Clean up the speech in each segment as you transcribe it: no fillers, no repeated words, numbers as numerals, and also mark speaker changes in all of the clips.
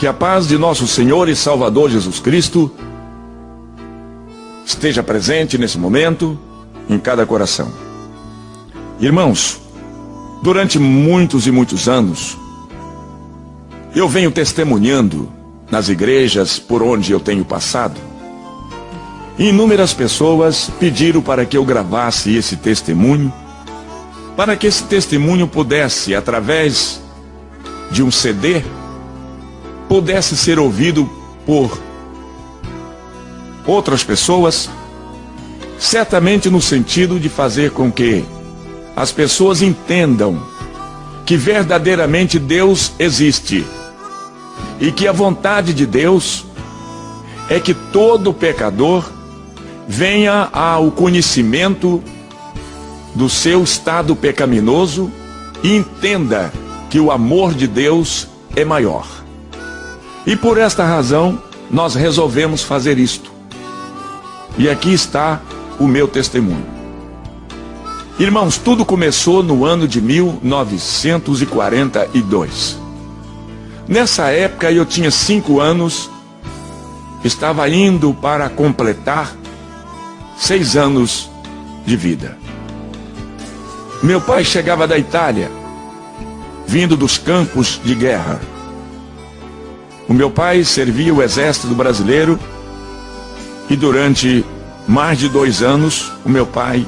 Speaker 1: Que a paz de nosso Senhor e Salvador Jesus Cristo esteja presente nesse momento em cada coração. Irmãos, durante muitos e muitos anos, eu venho testemunhando nas igrejas por onde eu tenho passado. Inúmeras pessoas pediram para que eu gravasse esse testemunho, para que esse testemunho pudesse, através de um CD, pudesse ser ouvido por outras pessoas, certamente no sentido de fazer com que as pessoas entendam que verdadeiramente Deus existe e que a vontade de Deus é que todo pecador venha ao conhecimento do seu estado pecaminoso e entenda que o amor de Deus é maior. E por esta razão, nós resolvemos fazer isto. E aqui está o meu testemunho. Irmãos, tudo começou no ano de 1942. Nessa época eu tinha 5 anos, estava indo para completar 6 anos de vida. Meu pai chegava da Itália, vindo dos campos de guerra. O meu pai servia o exército brasileiro e durante mais de 2 anos o meu pai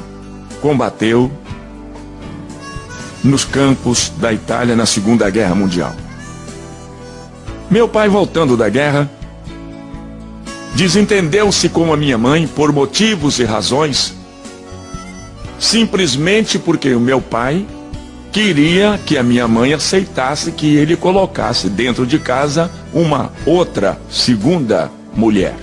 Speaker 1: combateu nos campos da Itália na Segunda Guerra Mundial. Meu pai, voltando da guerra, desentendeu-se com a minha mãe por motivos e razões, simplesmente porque o meu pai queria que a minha mãe aceitasse que ele colocasse dentro de casa uma outra segunda mulher.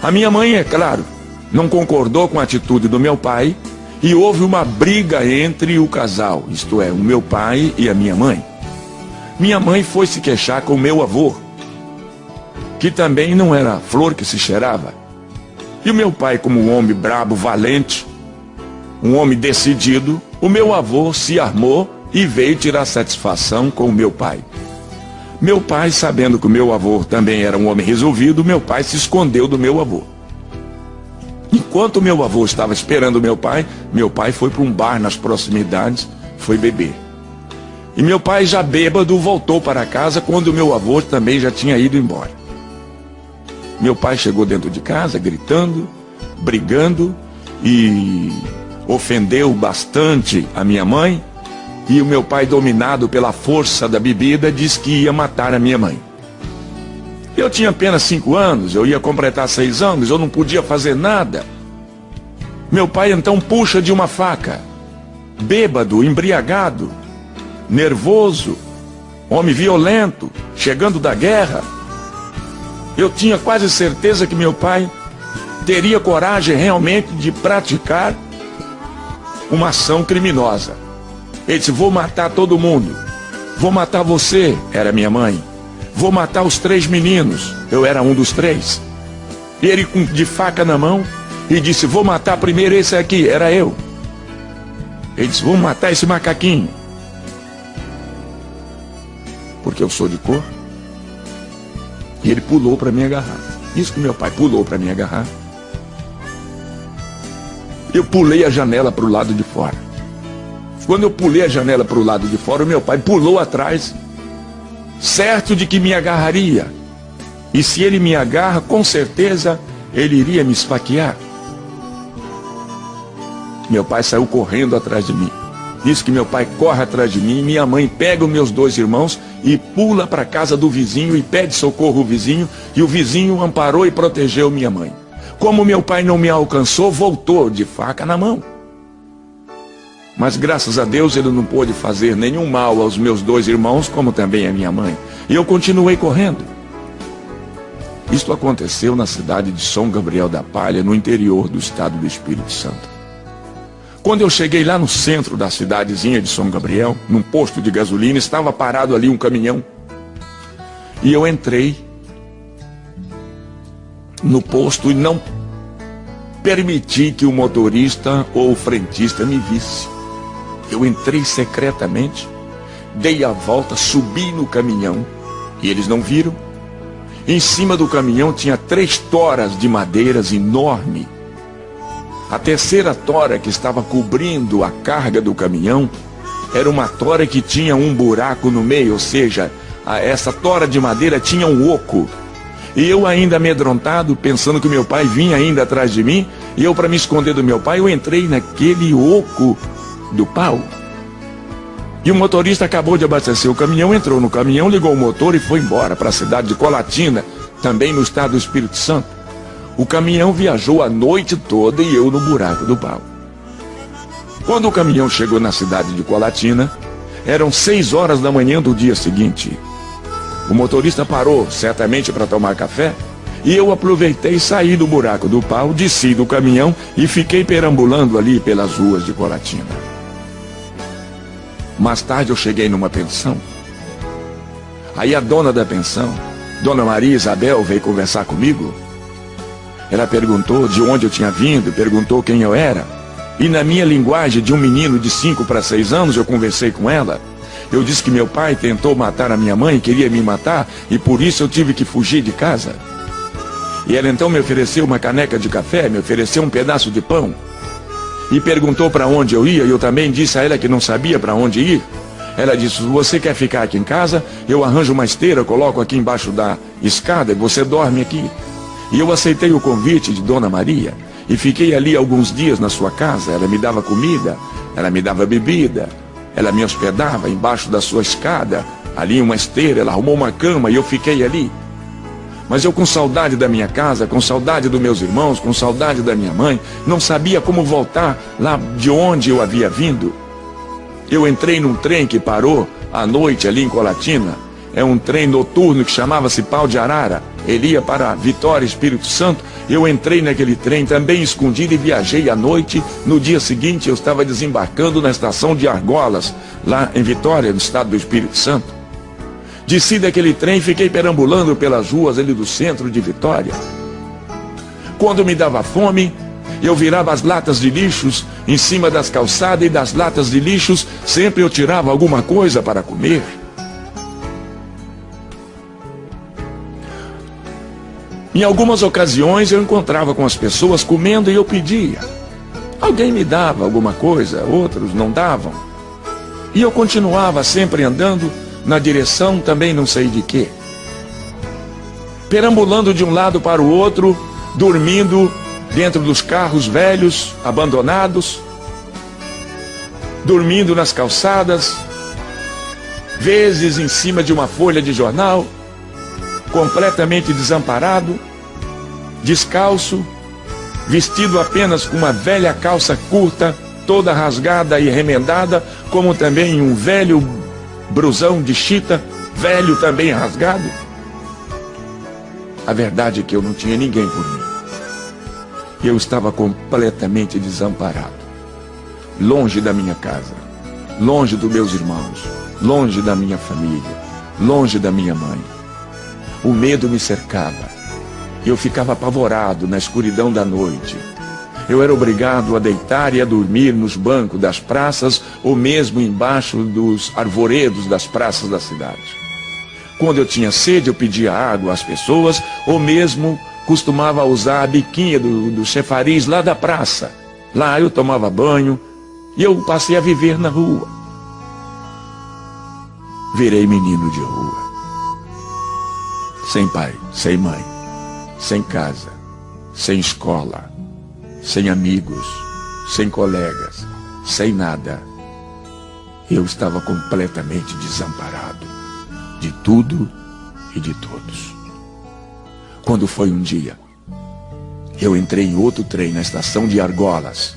Speaker 1: A minha mãe, é claro, não concordou com a atitude do meu pai e houve uma briga entre o casal, isto é, o meu pai e a minha mãe. Minha mãe foi se queixar com o meu avô, que também não era flor que se cheirava. E o meu pai, como um homem brabo, valente, um homem decidido, o meu avô se armou e veio tirar satisfação com o meu pai. Meu pai, sabendo que o meu avô também era um homem resolvido, meu pai se escondeu do meu avô. Enquanto meu avô estava esperando meu pai foi para um bar nas proximidades, foi beber. E meu pai, já bêbado, voltou para casa quando meu avô também já tinha ido embora. Meu pai chegou dentro de casa gritando, brigando e ofendeu bastante a minha mãe. E o meu pai, dominado pela força da bebida, disse que ia matar a minha mãe. Eu tinha apenas 5 anos, eu ia completar 6 anos, eu não podia fazer nada. Meu pai então puxa de uma faca, bêbado, embriagado, nervoso, homem violento, chegando da guerra. Eu tinha quase certeza que meu pai teria coragem realmente de praticar uma ação criminosa. Ele disse: vou matar todo mundo, vou matar você, era minha mãe, vou matar os 3 meninos, eu era um dos 3. E ele de faca na mão e disse: vou matar primeiro esse aqui, era eu. Ele disse: vou matar esse macaquinho, porque eu sou de cor. E ele pulou para me agarrar. Isso que meu pai pulou para me agarrar. Eu pulei a janela para o lado de fora. Quando eu pulei a janela para o lado de fora, o meu pai pulou atrás, certo de que me agarraria. E se ele me agarra, com certeza ele iria me esfaquear. Meu pai saiu correndo atrás de mim. Diz que meu pai corre atrás de mim, minha mãe pega os meus 2 irmãos e pula para a casa do vizinho e pede socorro ao vizinho, e o vizinho amparou e protegeu minha mãe. Como meu pai não me alcançou, voltou de faca na mão. Mas graças a Deus ele não pôde fazer nenhum mal aos meus 2 irmãos, como também a minha mãe. E eu continuei correndo. Isto aconteceu na cidade de São Gabriel da Palha, no interior do estado do Espírito Santo. Quando eu cheguei lá no centro da cidadezinha de São Gabriel, num posto de gasolina, estava parado ali um caminhão. E eu entrei no posto e não permiti que o motorista ou o frentista me visse. Eu entrei secretamente, dei a volta, subi no caminhão E eles não viram. Em cima do caminhão tinha 3 toras de madeiras enormes. A terceira tora que estava cobrindo a carga do caminhão era uma tora que tinha um buraco no meio, ou seja, essa tora de madeira tinha um oco. E eu ainda amedrontado, pensando que meu pai vinha ainda atrás de mim, e eu, para me esconder do meu pai, eu entrei naquele oco do pau. E o motorista acabou de abastecer o caminhão, entrou no caminhão, ligou o motor e foi embora para a cidade de Colatina, também no estado do Espírito Santo. O caminhão viajou a noite toda e eu no buraco do pau. Quando o caminhão chegou na cidade de Colatina, eram 6 horas da manhã do dia seguinte. O motorista parou, certamente para tomar café, e eu aproveitei, saí do buraco do pau, desci do caminhão e fiquei perambulando ali pelas ruas de Colatina. Mais tarde eu cheguei numa pensão. Aí a dona da pensão, Dona Maria Isabel, veio conversar comigo. Ela perguntou de onde eu tinha vindo, perguntou quem eu era. E na minha linguagem de um menino de 5 para 6 anos, eu conversei com ela. Eu disse que meu pai tentou matar a minha mãe, queria me matar, e por isso eu tive que fugir de casa. E ela então me ofereceu uma caneca de café, me ofereceu um pedaço de pão. E perguntou para onde eu ia, e eu também disse a ela que não sabia para onde ir. Ela disse, se você quer ficar aqui em casa, eu arranjo uma esteira, coloco aqui embaixo da escada e você dorme aqui. E eu aceitei o convite de Dona Maria e fiquei ali alguns dias na sua casa. Ela me dava comida, ela me dava bebida, ela me hospedava embaixo da sua escada, ali em uma esteira, ela arrumou uma cama e eu fiquei ali. Mas eu, com saudade da minha casa, com saudade dos meus irmãos, com saudade da minha mãe, não sabia como voltar lá de onde eu havia vindo. Eu entrei num trem que parou à noite ali em Colatina. É um trem noturno que chamava-se Pau de Arara. Ele ia para Vitória, Espírito Santo. Eu entrei naquele trem também escondido e viajei à noite. No dia seguinte eu estava desembarcando na estação de Argolas, lá em Vitória, no estado do Espírito Santo. Desci daquele trem e fiquei perambulando pelas ruas ali do centro de Vitória. Quando me dava fome, eu virava as latas de lixos em cima das calçadas, e das latas de lixos sempre eu tirava alguma coisa para comer. Em algumas ocasiões eu encontrava com as pessoas comendo e eu pedia. Alguém me dava alguma coisa, outros não davam. E eu continuava sempre andando na direção também não sei de quê. Perambulando de um lado para o outro, dormindo dentro dos carros velhos, abandonados, dormindo nas calçadas, vezes em cima de uma folha de jornal, completamente desamparado, descalço, vestido apenas com uma velha calça curta, toda rasgada e remendada, como também um velho brusão de chita, velho também rasgado. A verdade é que eu não tinha ninguém por mim. Eu estava completamente desamparado, longe da minha casa, longe dos meus irmãos, longe da minha família, longe da minha mãe. O medo me cercava. Eu ficava apavorado na escuridão da noite. Eu era obrigado a deitar e a dormir nos bancos das praças ou mesmo embaixo dos arvoredos das praças da cidade. Quando eu tinha sede, eu pedia água às pessoas ou mesmo costumava usar a biquinha do chafariz lá da praça. Lá eu tomava banho e eu passei a viver na rua. Virei menino de rua. Sem pai, sem mãe, sem casa, sem escola, sem amigos, sem colegas, sem nada. Eu estava completamente desamparado de tudo e de todos. Quando foi um dia, eu entrei em outro trem na estação de Argolas,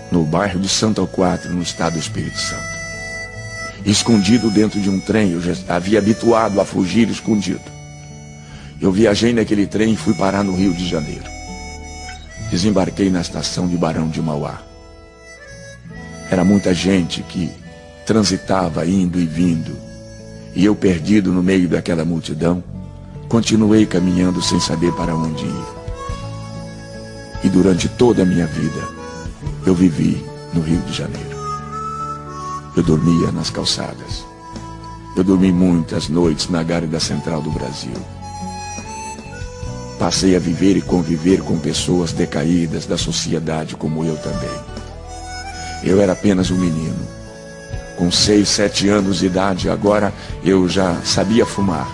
Speaker 1: no bairro de Santo Quatro, no estado do Espírito Santo. Escondido dentro de um trem, eu já havia habituado a fugir escondido. Eu viajei naquele trem e fui parar no Rio de Janeiro. Desembarquei na estação de Barão de Mauá. Era muita gente que transitava indo e vindo, e eu, perdido no meio daquela multidão, continuei caminhando sem saber para onde ir. E durante toda a minha vida, eu vivi no Rio de Janeiro. Eu dormia nas calçadas. Eu dormi muitas noites na Gávea Central do Brasil. Passei a viver e conviver com pessoas decaídas da sociedade como eu também. Eu era apenas um menino. Com 6, 7 anos de idade, agora eu já sabia fumar.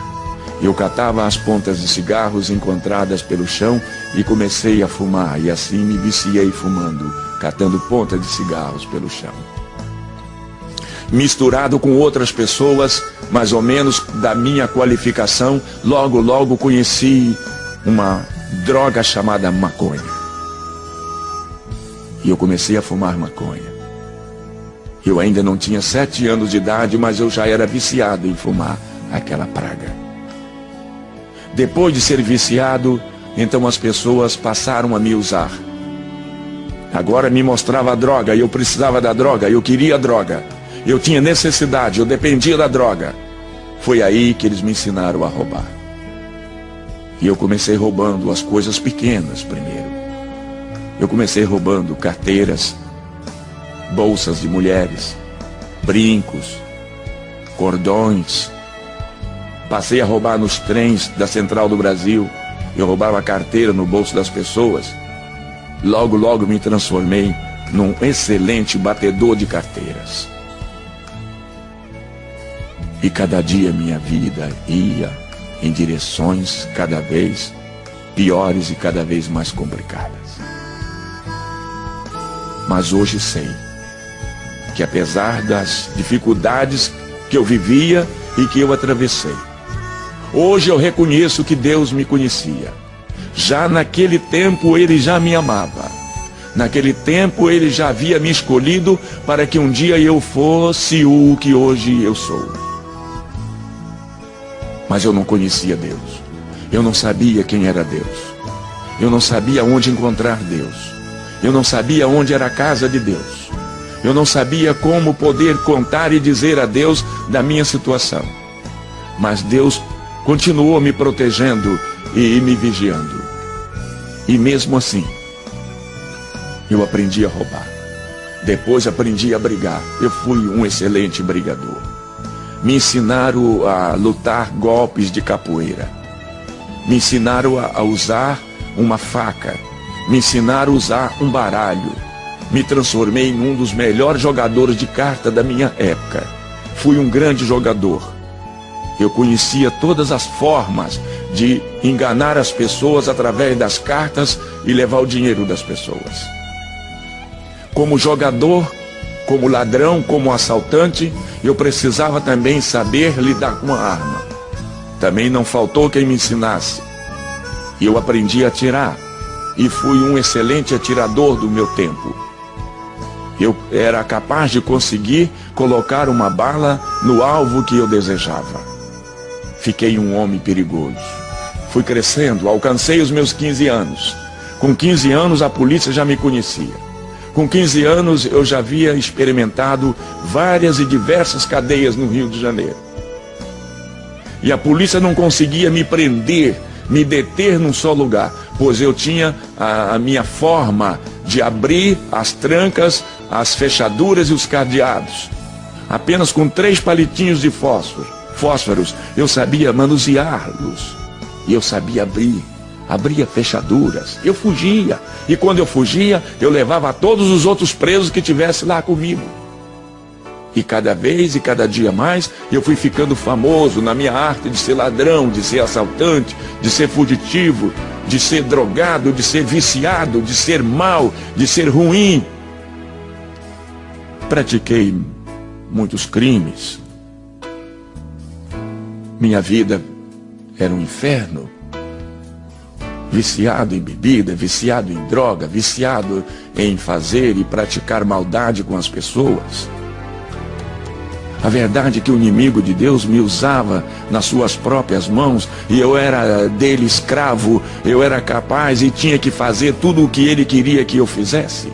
Speaker 1: Eu catava as pontas de cigarros encontradas pelo chão e comecei a fumar. E assim me viciei fumando, catando pontas de cigarros pelo chão. Misturado com outras pessoas, mais ou menos da minha qualificação, logo conheci uma droga chamada maconha. E eu comecei a fumar maconha. Eu ainda não tinha 7 anos de idade, mas eu já era viciado em fumar aquela praga. Depois de ser viciado, então as pessoas passaram a me usar. Agora me mostrava a droga, e eu precisava da droga, eu queria a droga. Eu tinha necessidade, eu dependia da droga. Foi aí que eles me ensinaram a roubar. E eu comecei roubando as coisas pequenas primeiro. Eu comecei roubando carteiras, bolsas de mulheres, brincos, cordões. Passei a roubar nos trens da Central do Brasil. Eu roubava a carteira no bolso das pessoas. Logo me transformei num excelente batedor de carteiras. E cada dia minha vida ia em direções cada vez piores e cada vez mais complicadas. Mas hoje sei que apesar das dificuldades que eu vivia e que eu atravessei, hoje eu reconheço que Deus me conhecia. Já naquele tempo Ele já me amava. Naquele tempo Ele já havia me escolhido para que um dia eu fosse o que hoje eu sou. Mas eu não conhecia Deus. Eu não sabia quem era Deus. Eu não sabia onde encontrar Deus. Eu não sabia onde era a casa de Deus. Eu não sabia como poder contar e dizer a Deus da minha situação. Mas Deus continuou me protegendo e me vigiando. E mesmo assim, eu aprendi a roubar. Depois aprendi a brigar. Eu fui um excelente brigador. Me ensinaram a lutar golpes de capoeira. Me ensinaram a usar uma faca. Me ensinaram a usar um baralho. Me transformei em um dos melhores jogadores de carta da minha época. Fui um grande jogador. Eu conhecia todas as formas de enganar as pessoas através das cartas e levar o dinheiro das pessoas. Como jogador, como ladrão, como assaltante, eu precisava também saber lidar com a arma. Também não faltou quem me ensinasse. E eu aprendi a atirar. E fui um excelente atirador do meu tempo. Eu era capaz de conseguir colocar uma bala no alvo que eu desejava. Fiquei um homem perigoso. Fui crescendo, alcancei os meus 15 anos. Com 15 anos a polícia já me conhecia. Com 15 anos eu já havia experimentado várias e diversas cadeias no Rio de Janeiro. E a polícia não conseguia me prender, me deter num só lugar, pois eu tinha a minha forma de abrir as trancas, fechaduras e os cadeados. Apenas com 3 palitinhos de fósforos, eu sabia manuseá-los. E eu sabia abria fechaduras. Eu fugia. E quando eu fugia, eu levava todos os outros presos que tivessem lá comigo. E cada vez e cada dia mais, eu fui ficando famoso na minha arte de ser ladrão, de ser assaltante, de ser fugitivo, de ser drogado, de ser viciado, de ser mau, de ser ruim. Pratiquei muitos crimes. Minha vida era um inferno. Viciado em bebida, viciado em droga, viciado em fazer e praticar maldade com as pessoas. A verdade é que o inimigo de Deus me usava nas suas próprias mãos e eu era dele escravo, eu era capaz e tinha que fazer tudo o que ele queria que eu fizesse.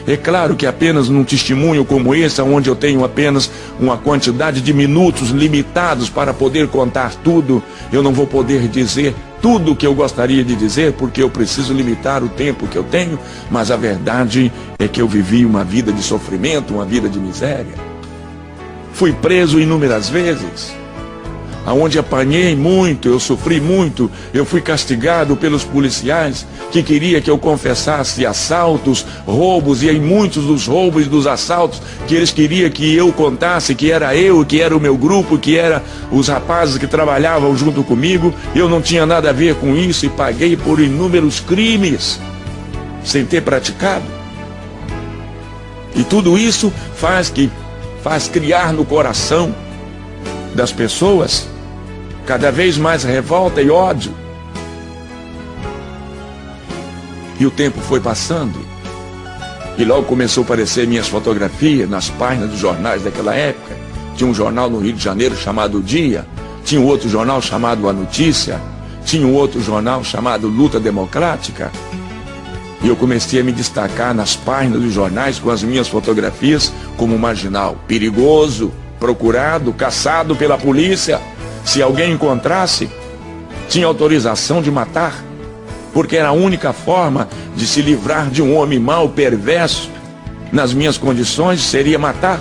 Speaker 1: É claro que apenas num testemunho como esse, onde eu tenho apenas uma quantidade de minutos limitados para poder contar tudo, eu não vou poder dizer tudo o que eu gostaria de dizer, porque eu preciso limitar o tempo que eu tenho, mas a verdade é que eu vivi uma vida de sofrimento, uma vida de miséria. fui preso inúmeras vezes, aonde apanhei muito, eu sofri muito, eu fui castigado pelos policiais que queria que eu confessasse assaltos, roubos, e em muitos dos roubos e dos assaltos que eles queriam que eu contasse que era eu, que era o meu grupo, que era os rapazes que trabalhavam junto comigo. Eu não tinha nada a ver com isso e paguei por inúmeros crimes sem ter praticado. E tudo isso faz criar no coração das pessoas cada vez mais revolta e ódio. E o tempo foi passando, e logo começou a aparecer minhas fotografias nas páginas dos jornais daquela época. Tinha um jornal no Rio de Janeiro chamado O Dia, tinha um outro jornal chamado A Notícia, tinha um outro jornal chamado Luta Democrática. E eu comecei a me destacar nas páginas dos jornais com as minhas fotografias como marginal, perigoso, procurado, caçado pela polícia. Se alguém encontrasse, tinha autorização de matar, porque era a única forma de se livrar de um homem mau, perverso, nas minhas condições, seria matar.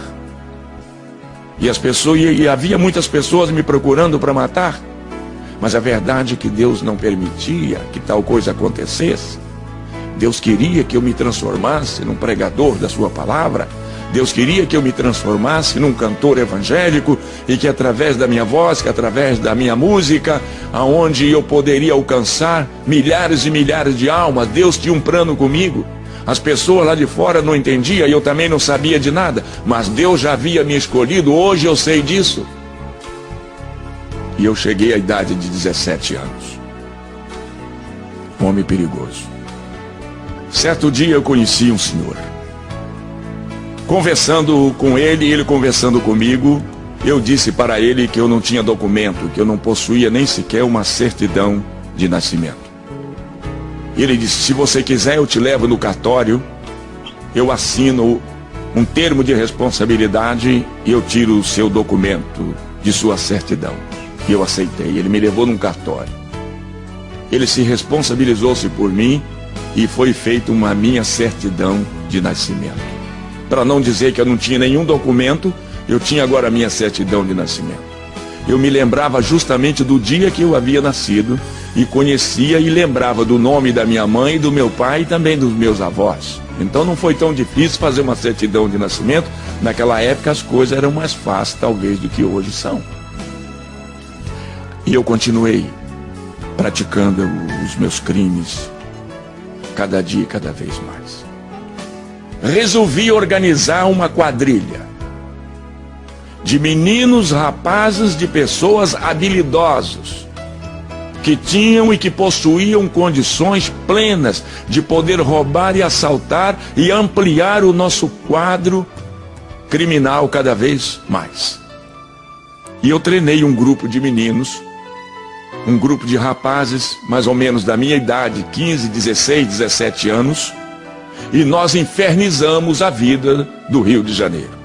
Speaker 1: E havia muitas pessoas me procurando para matar, mas a verdade é que Deus não permitia que tal coisa acontecesse. Deus queria que eu me transformasse num pregador da sua palavra. Deus queria que eu me transformasse num cantor evangélico, e que através da minha voz, que através da minha música, aonde eu poderia alcançar milhares e milhares de almas. Deus tinha um plano comigo. As pessoas lá de fora não entendiam, e eu também não sabia de nada, mas Deus já havia me escolhido. Hoje eu sei disso. E eu cheguei à idade de 17 anos. Um homem perigoso. Certo dia eu conheci um senhor. Conversando com ele, ele conversando comigo, eu disse para ele que eu não tinha documento, que eu não possuía nem sequer uma certidão de nascimento. Ele disse: se você quiser, eu te levo no cartório, eu assino um termo de responsabilidade e eu tiro o seu documento de sua certidão. E eu aceitei. Ele me levou num cartório. Ele se responsabilizou-se por mim e foi feita uma minha certidão de nascimento. Para não dizer que eu não tinha nenhum documento, eu tinha agora a minha certidão de nascimento. Eu me lembrava justamente do dia que eu havia nascido, e conhecia e lembrava do nome da minha mãe, do meu pai e também dos meus avós. Então não foi tão difícil fazer uma certidão de nascimento. Naquela época as coisas eram mais fáceis talvez do que hoje são. E eu continuei praticando os meus crimes, cada dia e cada vez mais. Resolvi organizar uma quadrilha de meninos, rapazes, de pessoas habilidosos, que tinham e que possuíam condições plenas de poder roubar e assaltar e ampliar o nosso quadro criminal cada vez mais. E eu treinei um grupo de meninos, um grupo de rapazes mais ou menos da minha idade, 15, 16, 17 anos, e nós infernizamos a vida do Rio de Janeiro.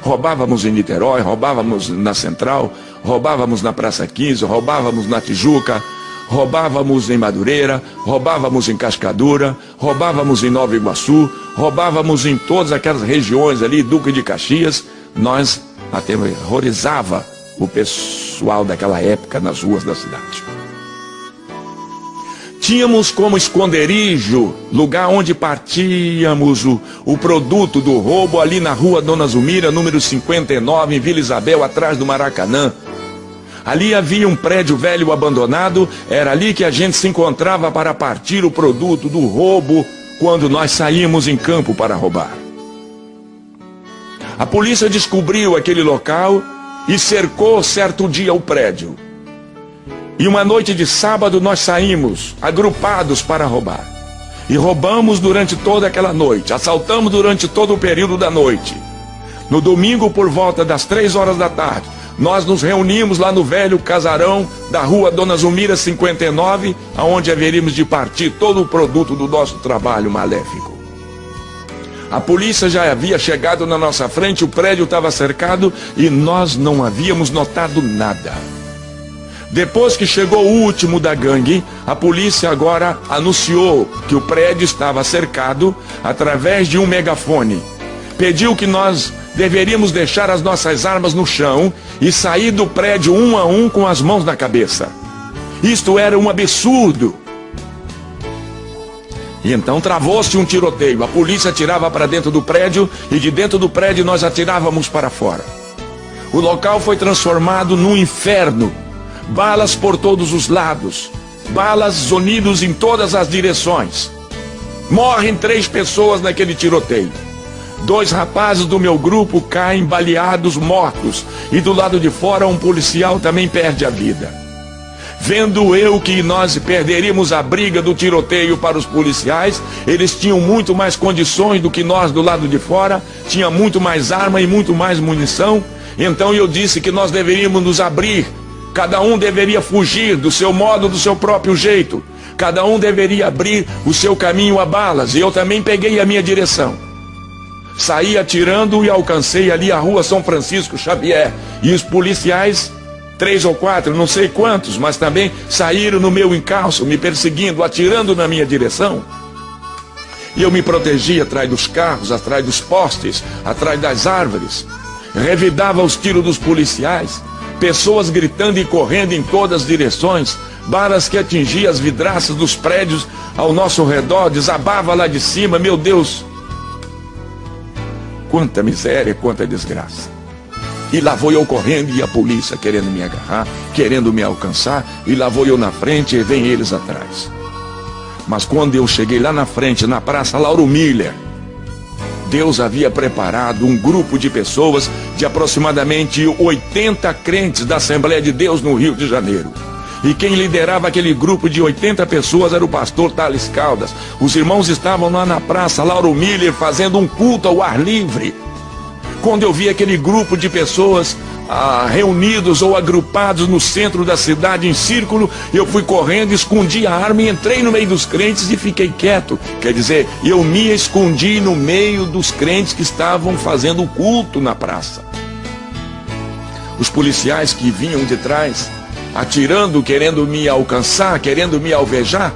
Speaker 1: Roubávamos em Niterói, roubávamos na Central, roubávamos na Praça 15, roubávamos na Tijuca, roubávamos em Madureira, roubávamos em Cascadura, roubávamos em Nova Iguaçu, roubávamos em todas aquelas regiões ali, Duque de Caxias. Nós aterrorizava o pessoal daquela época nas ruas da cidade. Tínhamos como esconderijo, lugar onde partíamos o produto do roubo, ali na rua Dona Zulmira, número 59, em Vila Isabel, atrás do Maracanã. Ali havia um prédio velho abandonado, era ali que a gente se encontrava para partir o produto do roubo, quando nós saímos em campo para roubar. A polícia descobriu aquele local e cercou certo dia o prédio. E uma noite de sábado nós saímos agrupados para roubar. E roubamos durante toda aquela noite, assaltamos durante todo o período da noite. No domingo, por volta das 3 horas da tarde, nós nos reunimos lá no velho casarão da rua Dona Zulmira 59, aonde haveríamos de partir todo o produto do nosso trabalho maléfico. A polícia já havia chegado na nossa frente, o prédio estava cercado e nós não havíamos notado nada. Depois que chegou o último da gangue, a polícia agora anunciou que o prédio estava cercado através de um megafone. Pediu que nós deveríamos deixar as nossas armas no chão e sair do prédio um a um com as mãos na cabeça. Isto era um absurdo. E então travou-se um tiroteio. A polícia atirava para dentro do prédio e de dentro do prédio nós atirávamos para fora. O local foi transformado num inferno. Balas por todos os lados. Balas zunidos em todas as direções. Morrem 3 pessoas naquele tiroteio. 2 rapazes do meu grupo caem baleados, mortos. E do lado de fora um policial também perde a vida. Vendo eu que nós perderíamos a briga do tiroteio para os policiais, eles tinham muito mais condições do que nós do lado de fora, tinha muito mais arma e muito mais munição. Então eu disse que nós deveríamos nos abrir, cada um deveria fugir do seu modo, do seu próprio jeito, cada um deveria abrir o seu caminho a balas, e eu também peguei a minha direção. Saí atirando e alcancei ali a rua São Francisco Xavier, e os policiais, 3 ou 4, não sei quantos, mas também saíram no meu encalço, me perseguindo, atirando na minha direção. E eu me protegi atrás dos carros, atrás dos postes, atrás das árvores. Revidava os tiros dos policiais, pessoas gritando e correndo em todas as direções, balas que atingiam as vidraças dos prédios ao nosso redor, desabava lá de cima, meu Deus! Quanta miséria, quanta desgraça. E lá vou eu correndo e a polícia querendo me agarrar, querendo me alcançar, e lá vou eu na frente e vem eles atrás. Mas quando eu cheguei lá na frente, na Praça Lauro Miller, Deus havia preparado um grupo de pessoas, de aproximadamente 80 crentes da Assembleia de Deus no Rio de Janeiro. E quem liderava aquele grupo de 80 pessoas era o pastor Thales Caldas. Os irmãos estavam lá na Praça Lauro Miller fazendo um culto ao ar livre. Quando eu vi aquele grupo de pessoas reunidos ou agrupados no centro da cidade em círculo, eu fui correndo, escondi a arma e entrei no meio dos crentes e fiquei quieto. Quer dizer, eu me escondi no meio dos crentes que estavam fazendo culto na praça. Os policiais que vinham de trás, atirando, querendo me alcançar, querendo me alvejar,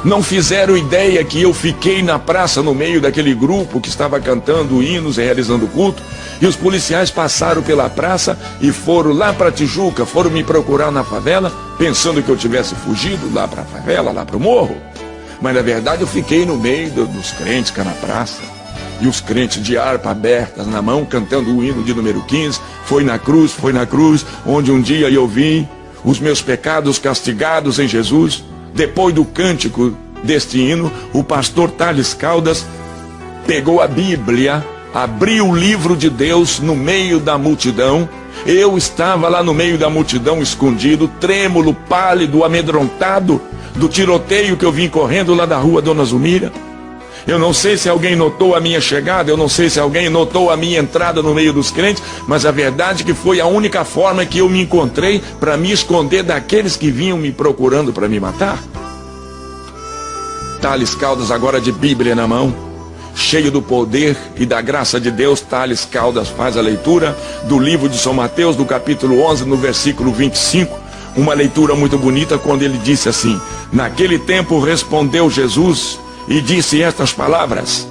Speaker 1: não fizeram ideia que eu fiquei na praça no meio daquele grupo que estava cantando hinos e realizando culto, e os policiais passaram pela praça e foram lá para Tijuca, foram me procurar na favela, pensando que eu tivesse fugido lá para a favela, lá para o morro. Mas na verdade eu fiquei no meio dos crentes cá na praça, e os crentes de harpa abertas na mão, cantando o hino de número 15, foi na cruz, onde um dia eu vi os meus pecados castigados em Jesus. Depois do cântico deste hino, o pastor Thales Caldas pegou a Bíblia, abriu o livro de Deus no meio da multidão. Eu estava lá no meio da multidão, escondido, trêmulo, pálido, amedrontado do tiroteio que eu vim correndo lá da rua Dona Zumira. Eu não sei se alguém notou a minha chegada, eu não sei se alguém notou a minha entrada no meio dos crentes, mas a verdade é que foi a única forma que eu me encontrei para me esconder daqueles que vinham me procurando para me matar. Thales Caldas, agora de Bíblia na mão, cheio do poder e da graça de Deus, Thales Caldas faz a leitura do livro de São Mateus, do capítulo 11, no versículo 25, uma leitura muito bonita, quando ele disse assim: naquele tempo respondeu Jesus e disse estas palavras: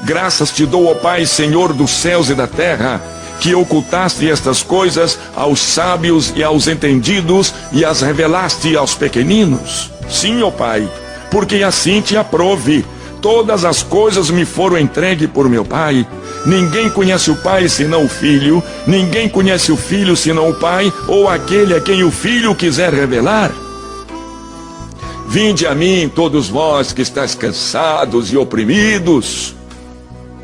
Speaker 1: graças te dou, ó Pai, Senhor dos céus e da terra, que ocultaste estas coisas aos sábios e aos entendidos e as revelaste aos pequeninos. Sim, ó Pai, porque assim te aprove. Todas as coisas me foram entregues por meu Pai. Ninguém conhece o Pai senão o Filho, ninguém conhece o Filho senão o Pai, ou aquele a quem o Filho quiser revelar. Vinde a mim, todos vós que estáis cansados e oprimidos,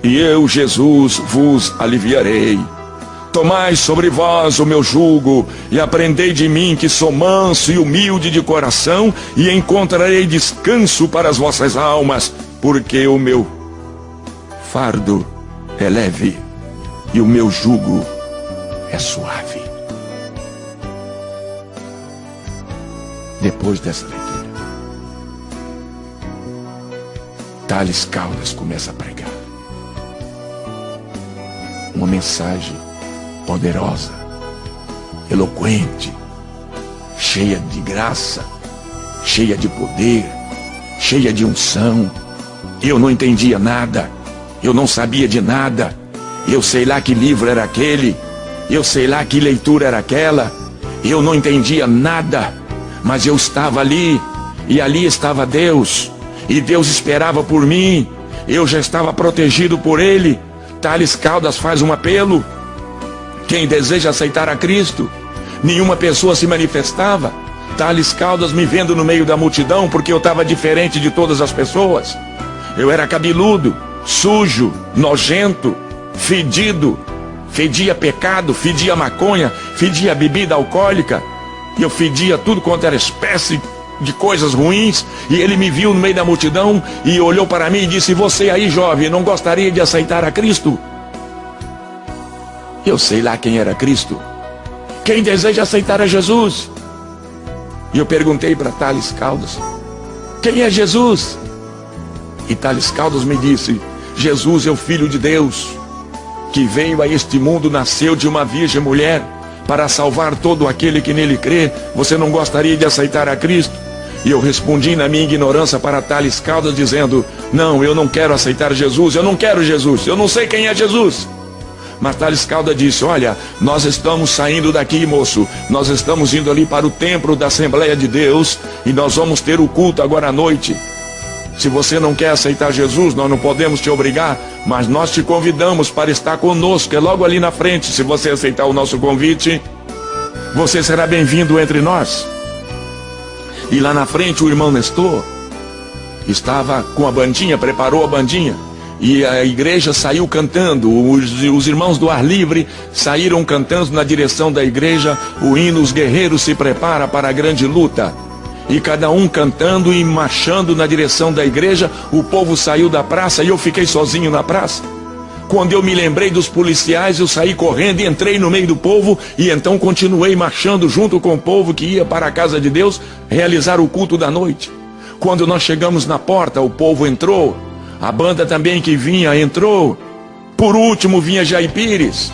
Speaker 1: e eu, Jesus, vos aliviarei. Tomai sobre vós o meu jugo, e aprendei de mim, que sou manso e humilde de coração, e encontrarei descanso para as vossas almas, porque o meu fardo é leve, e o meu jugo é suave. Depois dessa leitura, Thales Caldas começa a pregar uma mensagem poderosa, eloquente, cheia de graça, cheia de poder, cheia de unção. Eu não entendia nada, eu não sabia de nada, Eu sei lá que livro era aquele, eu sei lá que leitura era aquela, eu não entendia nada, mas eu estava ali, e ali estava Deus, e Deus esperava por mim, eu já estava protegido por Ele. Tales Caldas faz um apelo: quem deseja aceitar a Cristo. Nenhuma pessoa se manifestava. Tales Caldas me vendo no meio da multidão, porque eu estava diferente de todas as pessoas. Eu era cabeludo, sujo, nojento, fedido, fedia pecado, fedia maconha, fedia bebida alcoólica, e eu fedia tudo quanto era espécie de coisas ruins. E ele me viu no meio da multidão e olhou para mim e disse: você aí, jovem, não gostaria de aceitar a Cristo? Eu sei lá quem era Cristo. Quem deseja aceitar a Jesus? E eu perguntei para Tales Caldas: quem é Jesus? E Tales Caldas me disse: Jesus é o Filho de Deus, que veio a este mundo, nasceu de uma virgem mulher, para salvar todo aquele que nele crê. Você não gostaria de aceitar a Cristo? E eu respondi na minha ignorância para Tales Caldas, dizendo: não, eu não quero aceitar Jesus, eu não quero Jesus, eu não sei quem é Jesus. Mas Tales Caldas disse: olha, nós estamos saindo daqui, moço, nós estamos indo ali para o templo da Assembleia de Deus, e nós vamos ter o culto agora à noite. Se você não quer aceitar Jesus, nós não podemos te obrigar, mas nós te convidamos para estar conosco, é logo ali na frente. Se você aceitar o nosso convite, você será bem-vindo entre nós. E lá na frente o irmão Nestor estava com a bandinha, preparou a bandinha, e a igreja saiu cantando. Os irmãos do ar livre saíram cantando na direção da igreja o hino Os Guerreiros se Preparam para a Grande Luta. E cada um cantando e marchando na direção da igreja. O povo saiu da praça e eu fiquei sozinho na praça. Quando eu me lembrei dos policiais, eu saí correndo e entrei no meio do povo, e então continuei marchando junto com o povo que ia para a casa de Deus realizar o culto da noite. Quando nós chegamos na porta, o povo entrou, a banda também que vinha entrou. Por último vinha Jair Pires,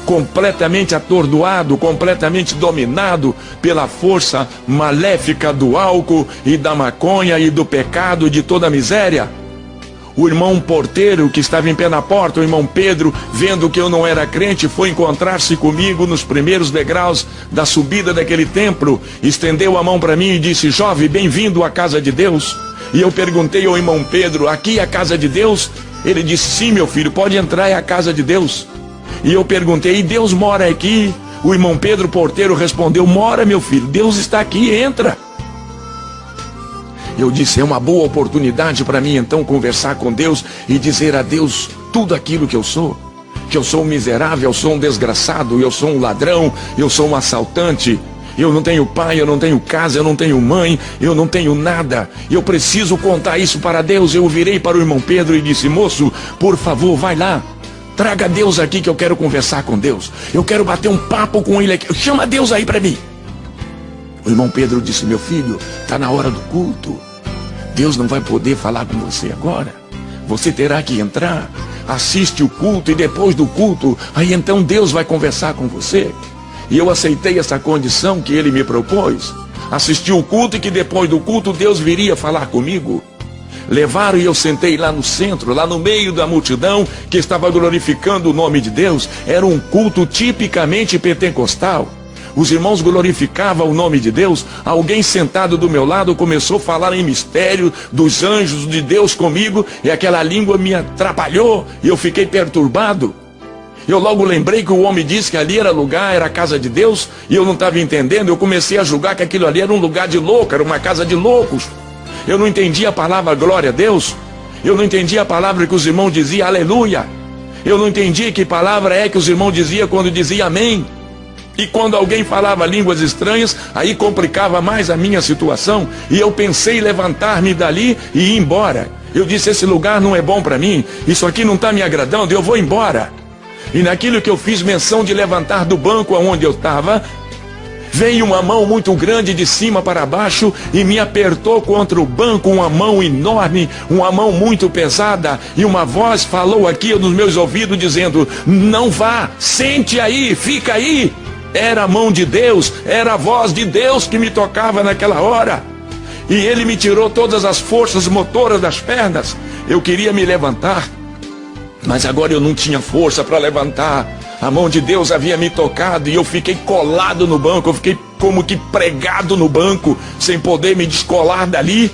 Speaker 1: completamente atordoado, completamente dominado pela força maléfica do álcool e da maconha e do pecado e de toda a miséria. O irmão porteiro que estava em pé na porta, o irmão Pedro, vendo que eu não era crente, foi encontrar-se comigo nos primeiros degraus da subida daquele templo, estendeu a mão para mim e disse: jovem, bem-vindo à casa de Deus. E eu perguntei ao irmão Pedro: aqui é a casa de Deus? Ele disse: sim, meu filho, pode entrar, é a casa de Deus. E eu perguntei: e Deus mora aqui? O irmão Pedro porteiro respondeu: mora, meu filho, Deus está aqui, entra. Eu disse: é uma boa oportunidade para mim então conversar com Deus e dizer a Deus tudo aquilo que eu sou um miserável, eu sou um desgraçado, eu sou um ladrão, eu sou um assaltante, eu não tenho pai, eu não tenho casa, eu não tenho mãe, eu não tenho nada, eu preciso contar isso para Deus. Eu virei para o irmão Pedro e disse: moço, por favor, vai lá, traga Deus aqui que eu quero conversar com Deus, eu quero bater um papo com Ele aqui, chama Deus aí para mim. O irmão Pedro disse: meu filho, está na hora do culto, Deus não vai poder falar com você agora, você terá que entrar, assiste o culto, e depois do culto, aí então Deus vai conversar com você. E eu aceitei essa condição que ele me propôs, assisti o culto, e que depois do culto Deus viria falar comigo. Levaram e eu sentei lá no centro, lá no meio da multidão que estava glorificando o nome de Deus. Era um culto tipicamente pentecostal. Os irmãos glorificavam o nome de Deus. Alguém sentado do meu lado começou a falar em mistério dos anjos de Deus comigo, e aquela língua me atrapalhou e eu fiquei perturbado. Eu logo lembrei que o homem disse que ali era lugar, era a casa de Deus, e eu não estava entendendo. Eu comecei a julgar que aquilo ali era um lugar de louco, era uma casa de loucos. Eu não entendia a palavra glória a Deus, eu não entendia a palavra que os irmãos diziam aleluia, eu não entendia que palavra é que os irmãos diziam quando diziam amém. E quando alguém falava línguas estranhas, aí complicava mais a minha situação, e eu pensei em levantar-me dali e ir embora. Eu disse: esse lugar não é bom para mim, isso aqui não está me agradando, eu vou embora. E naquilo que eu fiz menção de levantar do banco onde eu estava, veio uma mão muito grande de cima para baixo e me apertou contra o banco, uma mão enorme, uma mão muito pesada, e uma voz falou aqui nos meus ouvidos dizendo: não vá, sente aí, fica aí. Era a mão de Deus, era a voz de Deus que me tocava naquela hora. E ele me tirou todas as forças motoras das pernas. Eu queria me levantar, Mas agora eu não tinha força para levantar. A mão de Deus havia me tocado e eu fiquei colado no banco. Eu fiquei como que pregado no banco, sem poder me descolar dali.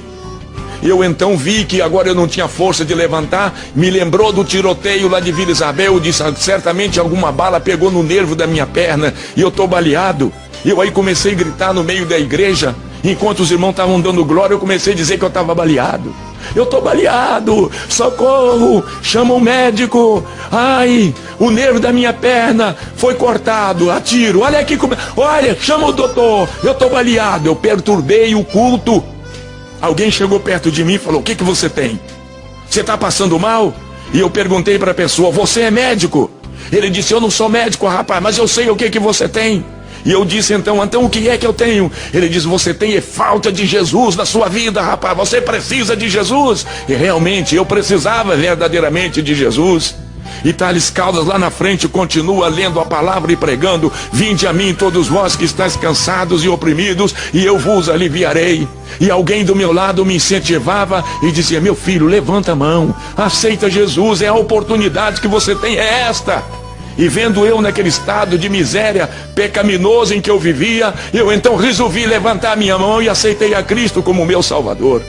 Speaker 1: Eu então vi que agora eu não tinha força de levantar. Me lembrou do tiroteio lá de Vila Isabel. Eu disse, certamente alguma bala pegou no nervo da minha perna e eu estou baleado. Eu aí comecei a gritar no meio da igreja. Enquanto os irmãos estavam dando glória, eu comecei a dizer que eu estava baleado. Eu estou baleado, socorro, chama um médico. Ai, o nervo da minha perna foi cortado a tiro. Olha aqui, olha, chama o doutor, eu estou baleado. Eu perturbei o culto. Alguém chegou perto de mim e falou, o que você tem? Você está passando mal? E eu perguntei para a pessoa, você é médico? Ele disse, eu não sou médico, rapaz, mas eu sei o que você tem. E eu disse, então o que é que eu tenho? Ele disse, você tem falta de Jesus na sua vida, rapaz, você precisa de Jesus. E realmente, eu precisava verdadeiramente de Jesus. E Thales Caldas lá na frente continua lendo a palavra e pregando, vinde a mim todos vós que estáis cansados e oprimidos, e eu vos aliviarei. E alguém do meu lado me incentivava e dizia, meu filho, levanta a mão, aceita Jesus, é a oportunidade que você tem, é esta. E vendo eu naquele estado de miséria pecaminoso em que eu vivia, eu então resolvi levantar minha mão e aceitei a Cristo como meu Salvador.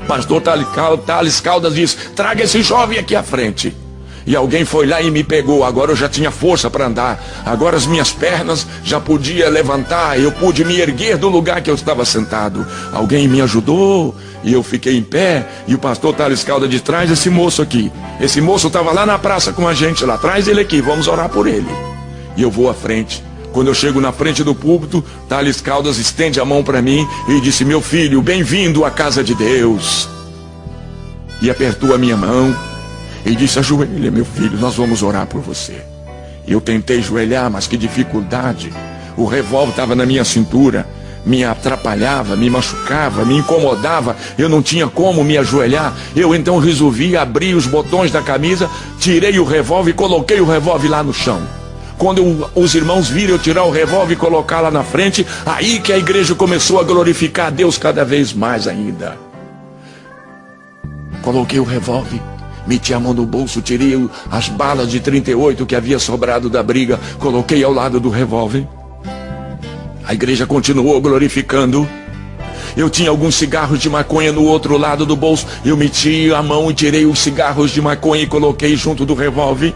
Speaker 1: Pastor Thales Caldas diz, traga esse jovem aqui à frente. E alguém foi lá e me pegou. Agora eu já tinha força para andar. Agora as minhas pernas já podia levantar. Eu pude me erguer do lugar que eu estava sentado. Alguém me ajudou e eu fiquei em pé. E o pastor Thales Caldas diz, traz esse moço aqui. Esse moço estava lá na praça com a gente lá. Traz ele aqui, vamos orar por ele. E eu vou à frente. Quando eu chego na frente do púlpito, Thales Caldas estende a mão para mim e disse, meu filho, bem-vindo à casa de Deus. E apertou a minha mão. E disse, ajoelha, meu filho, nós vamos orar por você. Eu tentei ajoelhar, mas que dificuldade. O revólver estava na minha cintura, me atrapalhava, me machucava, me incomodava. Eu não tinha como me ajoelhar. Eu então resolvi abrir os botões da camisa, tirei o revólver e coloquei o revólver lá no chão. Quando os irmãos viram eu tirar o revólver e colocar lá na frente, aí que a igreja começou a glorificar a Deus cada vez mais ainda. Coloquei o revólver, meti a mão no bolso, tirei as balas de 38 que havia sobrado da briga, coloquei ao lado do revólver. A igreja continuou glorificando. Eu tinha alguns cigarros de maconha no outro lado do bolso. Eu meti a mão e tirei os cigarros de maconha e coloquei junto do revólver.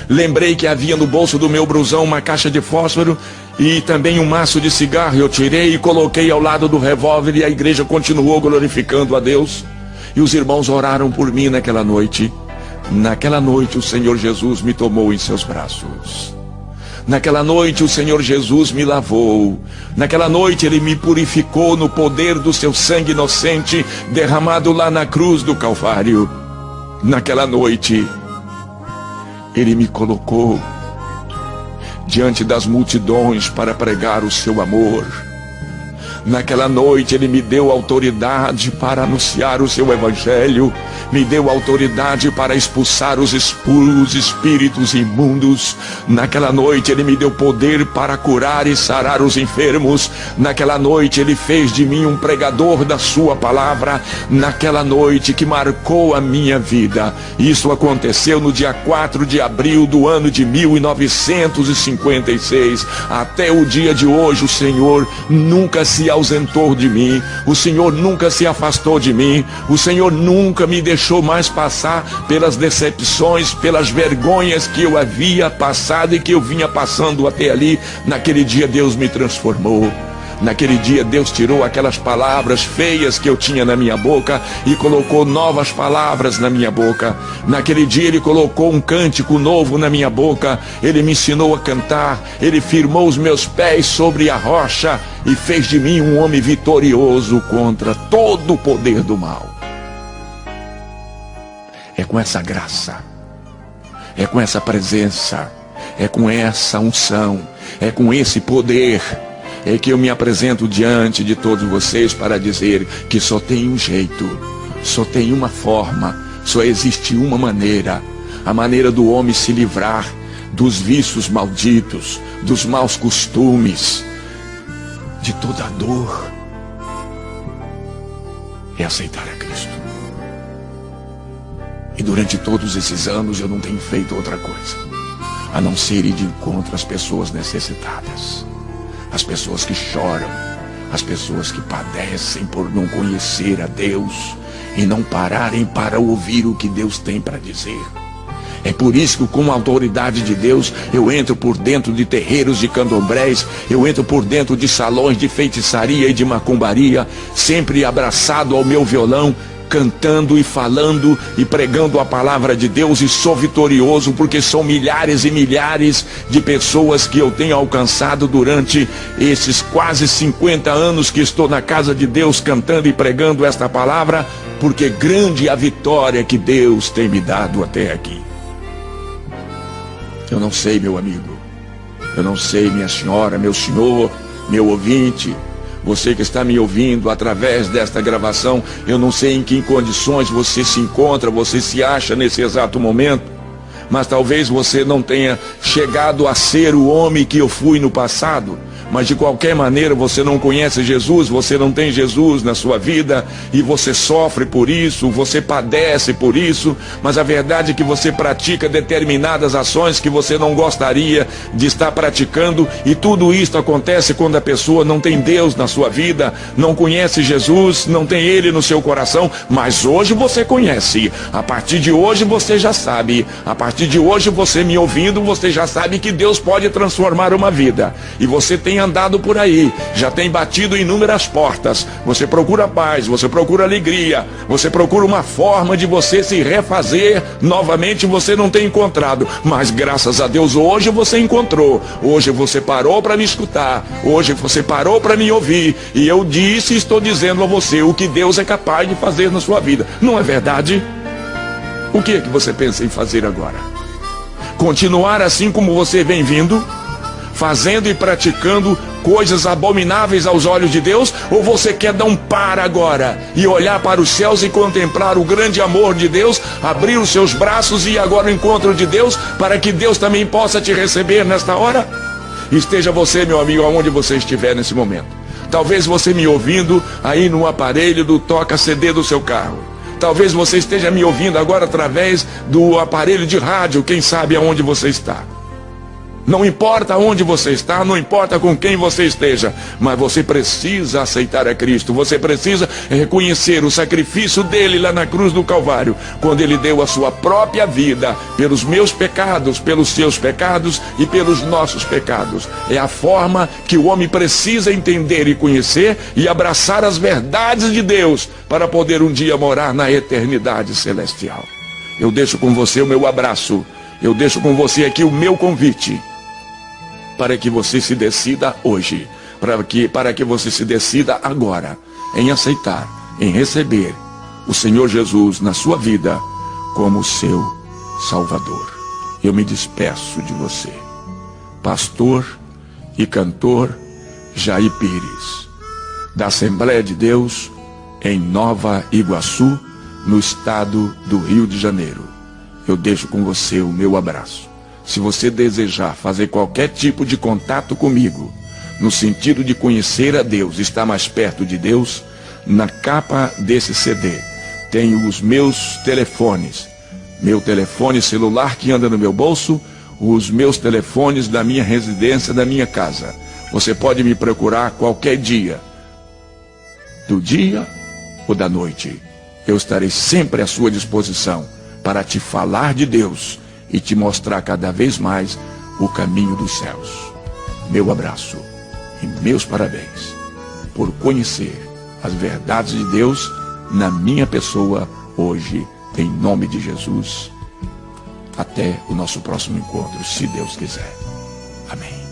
Speaker 1: Lembrei que havia no bolso do meu blusão uma caixa de fósforo e também um maço de cigarro. Eu tirei e coloquei ao lado do revólver e a igreja continuou glorificando a Deus. E os irmãos oraram por mim naquela noite. Naquela noite o Senhor Jesus me tomou em seus braços. Naquela noite o Senhor Jesus me lavou. Naquela noite Ele me purificou no poder do seu sangue inocente derramado lá na cruz do Calvário. Naquela noite Ele me colocou diante das multidões para pregar o seu amor. Naquela noite Ele me deu autoridade para anunciar o seu evangelho, me deu autoridade para expulsar os espíritos imundos. Naquela noite Ele me deu poder para curar e sarar os enfermos. Naquela noite Ele fez de mim um pregador da sua palavra. Naquela noite que marcou a minha vida. Isso aconteceu no dia 4 de abril do ano de 1956. Até o dia de hoje o Senhor nunca se ausentou de mim, o Senhor nunca se afastou de mim, o Senhor nunca me deixou mais passar pelas decepções, pelas vergonhas que eu havia passado e que eu vinha passando até ali. Naquele dia Deus me transformou. Naquele dia Deus tirou aquelas palavras feias que eu tinha na minha boca e colocou novas palavras na minha boca. Naquele dia Ele colocou um cântico novo na minha boca. Ele me ensinou a cantar. Ele firmou os meus pés sobre a rocha e fez de mim um homem vitorioso contra todo o poder do mal. É com essa graça, é com essa presença, é com essa unção, é com esse poder é que eu me apresento diante de todos vocês para dizer que só tem um jeito, só tem uma forma, só existe uma maneira, a maneira do homem se livrar dos vícios malditos, dos maus costumes, de toda a dor, é aceitar a Cristo. E durante todos esses anos eu não tenho feito outra coisa, a não ser ir de encontro às pessoas necessitadas, as pessoas que choram, as pessoas que padecem por não conhecer a Deus e não pararem para ouvir o que Deus tem para dizer. É por isso que, com a autoridade de Deus, eu entro por dentro de terreiros de candomblés, eu entro por dentro de salões de feitiçaria e de macumbaria, sempre abraçado ao meu violão, cantando e falando e pregando a palavra de Deus, e sou vitorioso, porque são milhares e milhares de pessoas que eu tenho alcançado durante esses quase 50 anos que estou na casa de Deus, cantando e pregando esta palavra, porque grande é a vitória que Deus tem me dado até aqui. Eu não sei, meu amigo, eu não sei, minha senhora, meu senhor, meu ouvinte, você que está me ouvindo através desta gravação, eu não sei em que condições você se encontra, você se acha nesse exato momento, mas talvez você não tenha chegado a ser o homem que eu fui no passado, mas de qualquer maneira você não conhece Jesus, você não tem Jesus na sua vida, e você sofre por isso, você padece por isso, mas a verdade é que você pratica determinadas ações que você não gostaria de estar praticando, e tudo isso acontece quando a pessoa não tem Deus na sua vida, não conhece Jesus, não tem Ele no seu coração. Mas hoje você conhece, a partir de hoje você já sabe, a partir de hoje você me ouvindo, você já sabe que Deus pode transformar uma vida, e você tem andado por aí, já tem batido inúmeras portas, você procura paz, você procura alegria, você procura uma forma de você se refazer novamente, você não tem encontrado, mas graças a Deus hoje você encontrou, hoje você parou para me escutar, hoje você parou para me ouvir, e eu disse e estou dizendo a você o que Deus é capaz de fazer na sua vida, não é verdade? O que é que você pensa em fazer agora? Continuar assim como você vem vindo, fazendo e praticando coisas abomináveis aos olhos de Deus? Ou você quer dar um par agora e olhar para os céus e contemplar o grande amor de Deus, abrir os seus braços e ir agora ao encontro de Deus, para que Deus também possa te receber nesta hora? Esteja você, meu amigo, aonde você estiver nesse momento. Talvez você me ouvindo aí no aparelho do toca-CD do seu carro. Talvez você esteja me ouvindo agora através do aparelho de rádio, quem sabe aonde você está. Não importa onde você está, não importa com quem você esteja, mas você precisa aceitar a Cristo, você precisa reconhecer o sacrifício dele lá na cruz do Calvário, quando ele deu a sua própria vida pelos meus pecados, pelos seus pecados e pelos nossos pecados. É a forma que o homem precisa entender e conhecer e abraçar as verdades de Deus para poder um dia morar na eternidade celestial. Eu deixo com você o meu abraço, eu deixo com você aqui o meu convite, para que você se decida hoje, para que você se decida agora em aceitar, em receber o Senhor Jesus na sua vida como seu Salvador. Eu me despeço de você, pastor e cantor Jair Pires, da Assembleia de Deus em Nova Iguaçu, no estado do Rio de Janeiro. Eu deixo com você o meu abraço. Se você desejar fazer qualquer tipo de contato comigo, no sentido de conhecer a Deus, estar mais perto de Deus, na capa desse CD tem os meus telefones, meu telefone celular que anda no meu bolso, os meus telefones da minha residência, da minha casa. Você pode me procurar qualquer dia, do dia ou da noite. Eu estarei sempre à sua disposição para te falar de Deus e te mostrar cada vez mais o caminho dos céus. Meu abraço e meus parabéns por conhecer as verdades de Deus na minha pessoa hoje, em nome de Jesus. Até o nosso próximo encontro, se Deus quiser. Amém.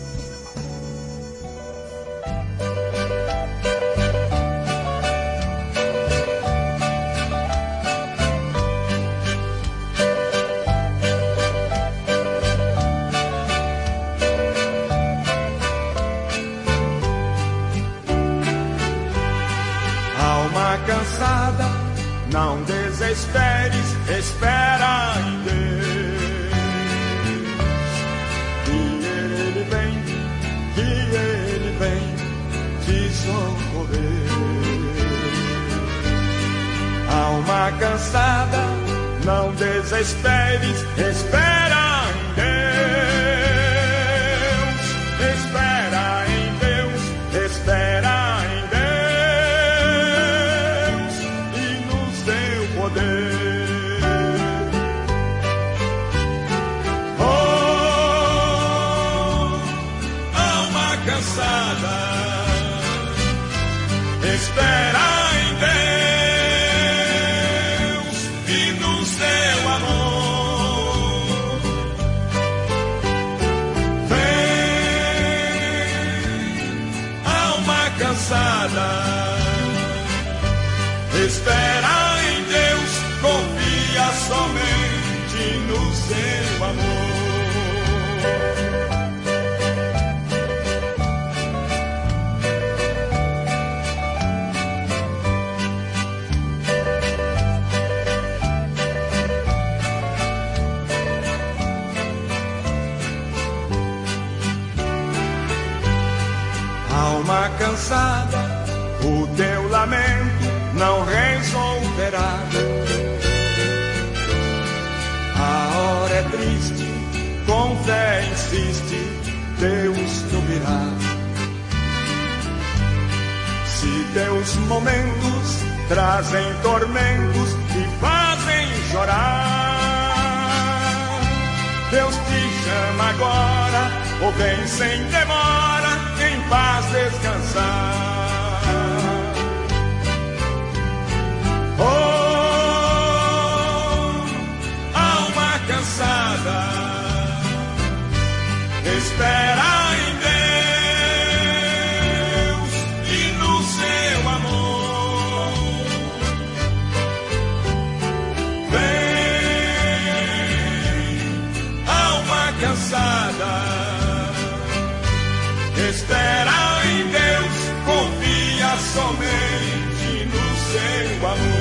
Speaker 2: Alma cansada, não desesperes, espera em Deus. Que Ele vem te socorrer. Alma cansada, não desesperes, espera em Deus, espera em Deus, espera em Deus e no seu poder. Oh, alma cansada, espera em Deus e no seu amor. Vem, alma cansada, espera em Deus, confia somente no seu amor. Alma cansada, o teu lamento não resolverá. A hora é triste, com fé insiste, Deus te ouvirá. Se teus momentos trazem tormentos e fazem chorar, Deus te chama agora, ou vem sem demora, em paz descansar. Oh, alma cansada, espera em Deus e no seu amor. Vem, alma cansada, espera em Deus, confia somente no seu amor.